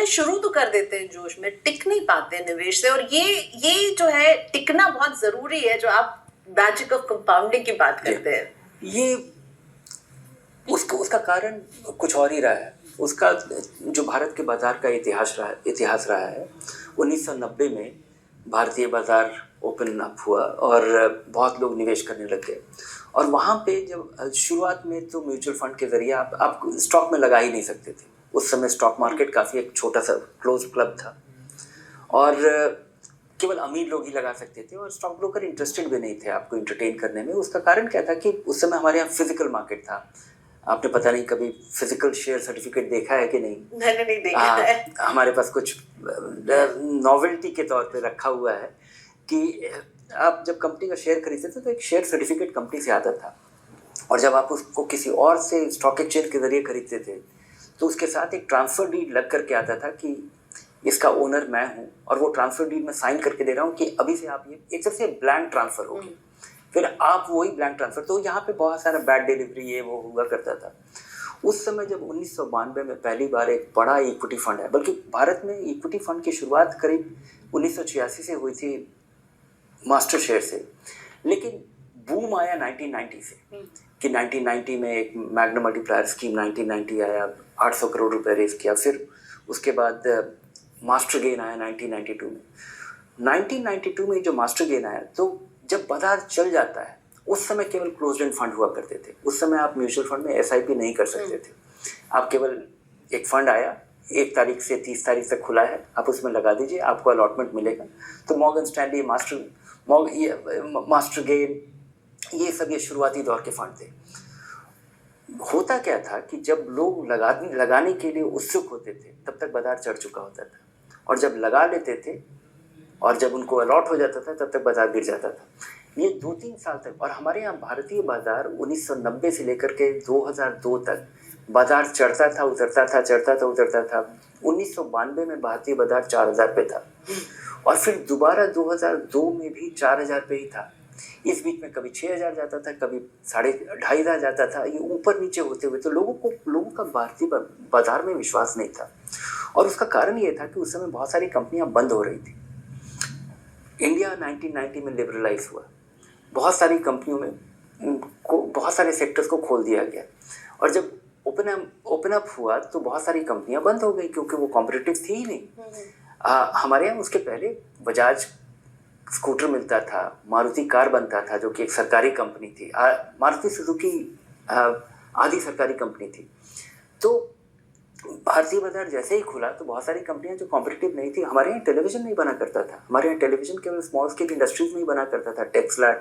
हैं, शुरू तो कर देते हैं जोश में, टिक नहीं पाते हैं निवेश से। और ये जो है टिकना बहुत जरूरी है, जो आप मैजिक ऑफ कंपाउंडिंग की बात करते हैं। ये उसका कारण कुछ और ही रहा है। उसका जो भारत के बाजार का इतिहास रहा है 1990 में भारतीय बाजार ओपन अप हुआ और बहुत लोग निवेश करने लग गए। और वहाँ पे जब शुरुआत में तो म्यूचुअल फंड के जरिए आप स्टॉक में लगा ही नहीं सकते थे। उस समय स्टॉक मार्केट काफ़ी एक छोटा सा क्लोज क्लब था और केवल अमीर लोग ही लगा सकते थे और स्टॉक ब्रोकर इंटरेस्टेड भी नहीं थे आपको एंटरटेन करने में। उसका कारण क्या था कि उस समय हमारे यहाँ फिजिकल मार्केट था। आपने पता नहीं कभी फिजिकल शेयर सर्टिफिकेट देखा है कि नहीं? मैंने नहीं देखा है। हमारे पास कुछ नॉवेल्टी के तौर पे रखा हुआ है कि आप जब कंपनी का शेयर खरीदते थे तो एक शेयर सर्टिफिकेट कंपनी से आता था और जब आप उसको किसी और से स्टॉक एक्सचेंज के जरिए खरीदते थे तो उसके साथ एक ट्रांसफर डीड लग करके आता था कि इसका ओनर मैं हूँ और वो ट्रांसफर डीड में साइन करके दे रहा हूँ कि अभी से आप ये एक तरह से ब्लैंक ट्रांसफर होगी, फिर आप वही ब्लैंक ट्रांसफर। तो यहाँ पे बहुत सारा बैड डिलीवरी ये वो हुआ करता था। उस समय जब 1992 में पहली बार एक बड़ा इक्विटी फंड है, बल्कि भारत में इक्विटी फंड की शुरुआत करीब 1986 से हुई थी मास्टर शेयर से, लेकिन बूम आया 1990 से कि 1990 में एक मैग्ना मल्टीप्लायर स्कीम 1990 आया, 800 करोड़ रुपए रेस किया। फिर उसके बाद मास्टर गेन आया 1992 में। 1992 में जो मास्टर गेन आया तो जब बाजार चल जाता है उस समय केवल क्लोज्ड एंड फंड हुआ करते थे। उस समय आप म्यूचुअल फंड में एसआईपी नहीं कर सकते थे। आप केवल एक फंड आया 1 तारीख से 30 तारीख तक खुला है, आप उसमें लगा दीजिए, आपको अलॉटमेंट मिलेगा। तो मॉर्गन स्टैनली, मास्टर गेन, ये सब ये शुरुआती दौर के फंड थे। होता क्या था कि जब लोग लगाने के लिए उत्सुक होते थे तब तक बाजार चढ़ चुका होता था और जब लगा लेते थे और जब उनको अलॉट हो जाता था तब तक बाजार गिर जाता था। ये 2-3 साल तक। और हमारे यहाँ भारतीय बाजार 1990 से लेकर के 2002 तक बाजार चढ़ता था उतरता था, चढ़ता था उतरता था। 1992 में भारतीय बाजार 4000 पे था और फिर दोबारा 2002 में भी 4000 पे ही था। इस बीच में कभी 6000 जाता था, कभी 2500 जाता था। ये ऊपर नीचे होते हुए तो लोगों का भारतीय बाजार में विश्वास नहीं था। और उसका कारण ये था कि उस समय बहुत सारी कंपनियां बंद हो रही थी। इंडिया 1990 में लिबरलाइज हुआ, बहुत सारी कंपनियों में बहुत सारे सेक्टर्स को खोल दिया गया और जब ओपन अप हुआ तो बहुत सारी कंपनियां बंद हो गई क्योंकि वो कॉम्पिटिटिव थी ही नहीं। हमारे यहाँ उसके पहले बजाज स्कूटर मिलता था, मारुति कार बनता था जो कि एक सरकारी कंपनी थी, मारुति सुजुकी आदि सरकारी कंपनी थी। तो भारतीय बाजार जैसे ही खुला तो बहुत सारी कंपनियां जो कॉम्पिटिटिव नहीं थी। हमारे यहाँ टेलीविजन नहीं बना करता था, हमारे यहाँ टेलीविजन केवल स्मॉल स्केल इंडस्ट्रीज में ही बना करता था। टेक्सला,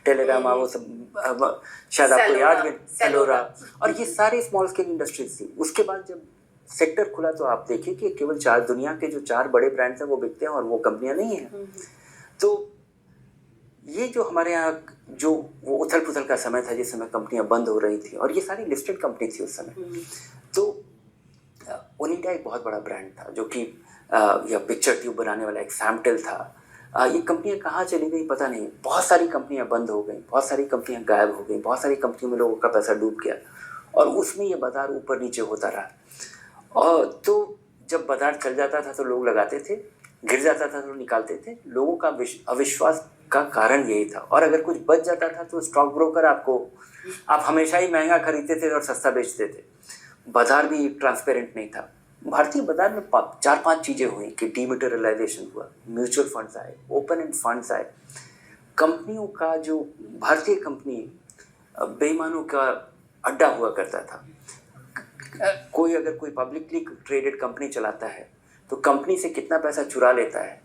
टेलीरामा, वो सब शायद आपको याद है, सेलोरा, और ये सारी स्मॉल स्केल इंडस्ट्रीज थी। उसके बाद जब सेक्टर खुला तो आप देखिए कि केवल दुनिया के जो 4 बड़े ब्रांड्स हैं वो बिकते हैं और वो कंपनियां नहीं हैं। तो ये जो हमारे यहाँ जो वो उथल पुथल का समय था जिस समय कंपनियां बंद हो रही थी और ये सारी लिस्टेड कंपनी थी उस समय। तो ओनिडा एक बहुत बड़ा ब्रांड था जो कि या पिक्चर ट्यूब बनाने वाला एक सैमटेल था। ये कंपनियां कहाँ चली गई पता नहीं। बहुत सारी कंपनियां बंद हो गई, बहुत सारी कंपनियां गायब हो गई, बहुत सारी कंपनियों में लोगों का पैसा डूब गया और उसमें ये बाजार ऊपर नीचे होता रहा। और तो जब बाजार चल जाता था तो लोग लगाते थे, गिर जाता था तो निकालते थे। लोगों का अविश्वास का कारण यही था। और अगर कुछ बच जाता था तो स्टॉक ब्रोकर आप हमेशा ही महंगा खरीदते थे और सस्ता बेचते थे। बाजार भी ट्रांसपेरेंट नहीं था। भारतीय बाजार में 4-5 चीजें हुई कि डीमैटेरियलाइजेशन हुआ, म्यूचुअल फंड्स आए, ओपन एंड फंड्स आए, कंपनियों का जो भारतीय कंपनी बेईमानों का अड्डा हुआ करता था। कोई पब्लिकली ट्रेडेड कंपनी चलाता है तो कंपनी से कितना पैसा चुरा लेता है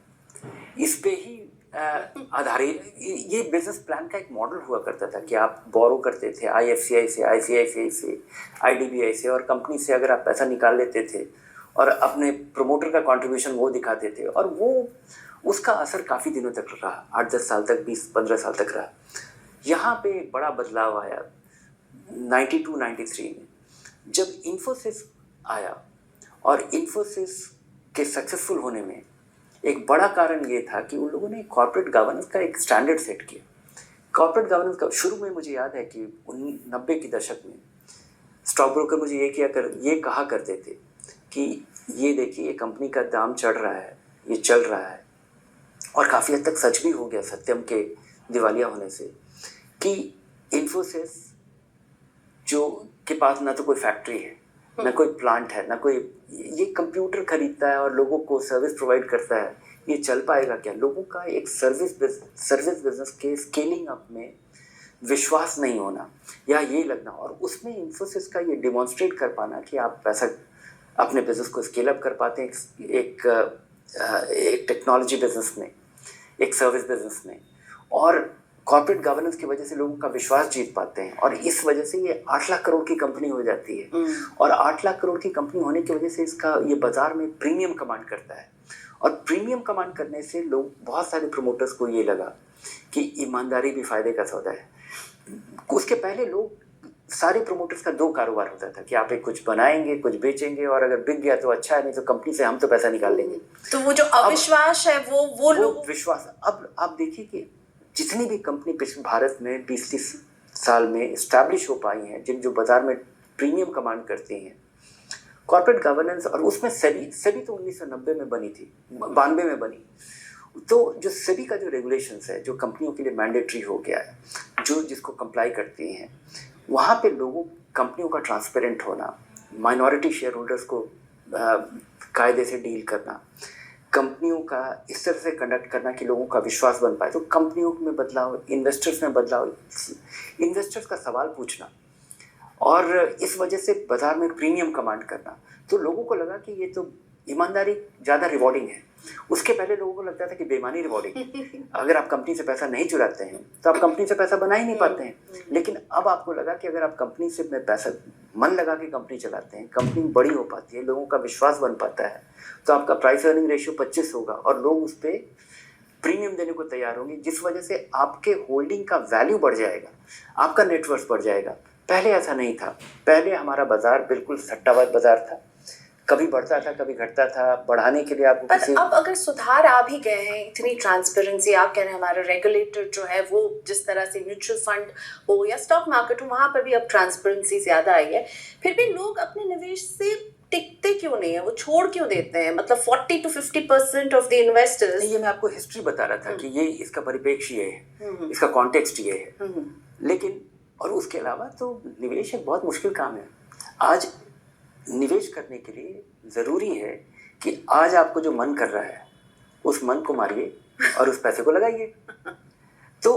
इस पे ही आधारित ये बिजनेस प्लान का एक मॉडल हुआ करता था कि आप बोरो करते थे IFCI से, ICICI से, IDBI से, और कंपनी से अगर आप पैसा निकाल लेते थे और अपने प्रमोटर का कंट्रीब्यूशन वो दिखाते थे और वो उसका असर काफ़ी दिनों तक रहा, 8-10 साल तक, 20-15 साल तक रहा। यहाँ पे एक बड़ा बदलाव आया 92-93 में जब इन्फोसिस आया और इन्फोसिस के सक्सेसफुल होने में एक बड़ा कारण ये था कि उन लोगों ने कॉर्पोरेट गवर्नेंस का एक स्टैंडर्ड सेट किया। कॉर्पोरेट गवर्नेंस का शुरू में मुझे याद है कि 90 के दशक में स्टॉक ब्रोकर मुझे ये कहा करते थे कि ये देखिए ये कंपनी का दाम चढ़ रहा है, ये चल रहा है, और काफ़ी हद तक सच भी हो गया सत्यम के दिवालिया होने से, कि इन्फोसिस जो के पास ना तो कोई फैक्ट्री है, ना कोई प्लांट है, ना कोई, ये कंप्यूटर खरीदता है और लोगों को सर्विस प्रोवाइड करता है, ये चल पाएगा क्या? लोगों का एक सर्विस बिजनेस के स्केलिंग अप में विश्वास नहीं होना या ये लगना, और उसमें इन्फोसिस का ये डिमॉन्स्ट्रेट कर पाना कि आप पैसा अपने बिजनेस को स्केल अप कर पाते हैं एक टेक्नोलॉजी बिजनेस में, एक सर्विस बिजनेस में, और कॉर्पोरेट गवर्नेंस की वजह से लोगों का विश्वास जीत पाते हैं, और इस वजह से ये 8 लाख करोड़ की कंपनी हो जाती है। और 8 लाख करोड़ की कंपनी होने की वजह से इसका ये बाजार में प्रीमियम कमांड करता है, और प्रीमियम कमांड करने से लोग, बहुत सारे प्रोमोटर्स को ये लगा कि ईमानदारी भी फायदे का सौदा है। उसके पहले लोग, सारे प्रोमोटर्स का 2 कारोबार होता था कि आप एक कुछ बनाएंगे, कुछ बेचेंगे, और अगर बिक गया तो अच्छा है, नहीं तो कंपनी से हम तो पैसा निकाल लेंगे। तो वो जो अविश्वास है वो लोग विश्वास, अब आप देखिए कि जितनी भी कंपनी पिछले भारत में 20-30 साल में इस्टेब्लिश हो पाई हैं, जो बाजार में प्रीमियम कमांड करती हैं, कॉर्पोरेट गवर्नेंस, और उसमें सेबी तो 1990 में बनी थी, 92 में बनी। तो जो सेबी का जो रेगुलेशंस है, जो कंपनियों के लिए मैंडेटरी हो गया है, जो जिसको कंप्लाई करती हैं, वहाँ पे लोगों, कंपनियों का ट्रांसपेरेंट होना, माइनॉरिटी शेयर होल्डर्स को कायदे से डील करना, कंपनियों का इस तरह से कंडक्ट करना कि लोगों का विश्वास बन पाए, तो कंपनियों में बदलाव, इन्वेस्टर्स में बदलाव, इन्वेस्टर्स का सवाल पूछना, और इस वजह से बाजार में प्रीमियम कमांड करना, तो लोगों को लगा कि ये तो ईमानदारी ज़्यादा रिवॉर्डिंग है। उसके पहले लोगों को लगता था कि बेईमानी रिवॉर्डिंग है, अगर आप कंपनी से पैसा नहीं चुराते हैं तो आप कंपनी से पैसा बना ही नहीं पाते हैं। लेकिन अब आपको लगा कि अगर आप कंपनी से में पैसा मन लगा के कंपनी चलाते हैं, कंपनी बड़ी हो पाती है, लोगों का विश्वास बन पाता है, तो आपका प्राइस अर्निंग रेशियो 25 होगा, और लोग उस पर प्रीमियम देने को तैयार होंगे, जिस वजह से आपके होल्डिंग का वैल्यू बढ़ जाएगा, आपका नेटवर्थ बढ़ जाएगा। पहले ऐसा नहीं था, पहले हमारा बाजार बिल्कुल सट्टाबाज बाजार था, कभी बढ़ता था कभी घटता था, बढ़ाने के लिए आपको पर अब अगर सुधार आ भी गए हैं, इतनी ट्रांसपेरेंसी, आप कह रहे हैं हमारा रेगुलेटर जो है वो जिस तरह से म्यूचुअल फंड हो या स्टॉक मार्केट हो, वहाँ पर भी अब ट्रांसपेरेंसी ज़्यादा आई है, फिर भी लोग अपने निवेश से टिकते क्यों नहीं है? वो छोड़ क्यों देते हैं? मतलब 40 to 50% ऑफ द इन्वेस्टर्स। ये मैं आपको हिस्ट्री बता रहा था कि ये इसका परिप्रेक्ष्य ये है, इसका कॉन्टेक्स्ट ये है। लेकिन और उसके अलावा तो निवेश एक बहुत मुश्किल काम है। आज निवेश करने के लिए ज़रूरी है कि आज आपको जो मन कर रहा है उस मन को मारिए और उस पैसे को लगाइए। तो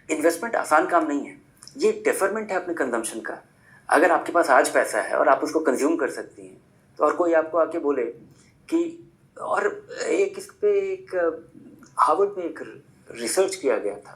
इन्वेस्टमेंट आसान काम नहीं है, ये डेफरमेंट है अपने कंजम्पशन का। अगर आपके पास आज पैसा है और आप उसको कंज्यूम कर सकती हैं, तो और कोई आपको आके बोले कि, और एक इस पे एक हार्वर्ड में एक रिसर्च किया गया था